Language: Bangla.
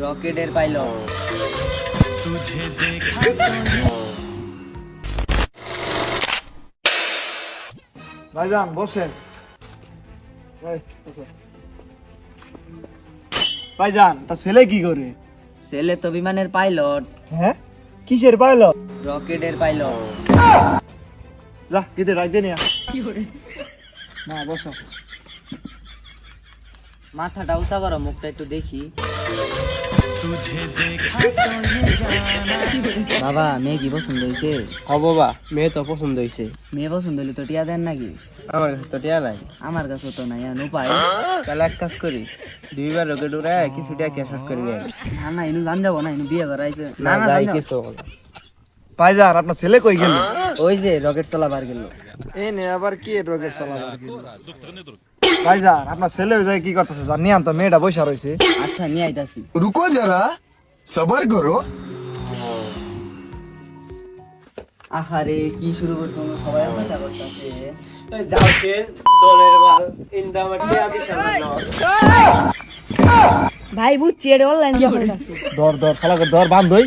রকেটের পাইলট। ভাইজান বসেন। ভাইজান তা ছেলে কি করে? ছেলে তো বিমানের পাইলট। হ্যাঁ, কিসের পাইলট? রকেটের পাইলট। যা কিতে রাইতে নিয়া না বসো। মাথাটা উঁচা করো, মুখটা একটু দেখি। বাবা মেয়ে কি পছন্দ হয়েছে? হ বাবা, মেয়ে তো পছন্দ হয়েছে। মেয়ে পছন্দ হলে তো টিয়া দেন নাকি? আমার কাছে তো টিয়া নাই। আমার কাছে তো নাই, আর উপায়। তাহলে এক কাজ করি, 2বার রকেট উড়ায় কিছু টিয়া ক্যাশ আউট করে যাই। না না, ইনু জান যাবো না, ইনু বিয়ে করাইছে। না না যাই জান কিছু যাবো। হবে। ভাইজান আপনার ছেলে কই গেল? ওই যে রকেট চালাবার গেল। এই নে আবার কি রকেট চালাবার গেল? ভাইজান আপনার ছেলে ওই জায়গায় কি করতেছে জানি আন তো, মেয়েটা বইসা রইছে। আচ্ছা নিয়ে আইতাছি। रुको जरा सबर करो। আহারে কি শুরু করতো, সবাই অপেক্ষা করতেছে। যাও সে দলের বাল ইন্দা আমার টিয়া বিশাল লস। ভাই বুঝছি এটা অনলাইন জগৎ আছে। ধর ধর শালাকে ধর বান্ধই।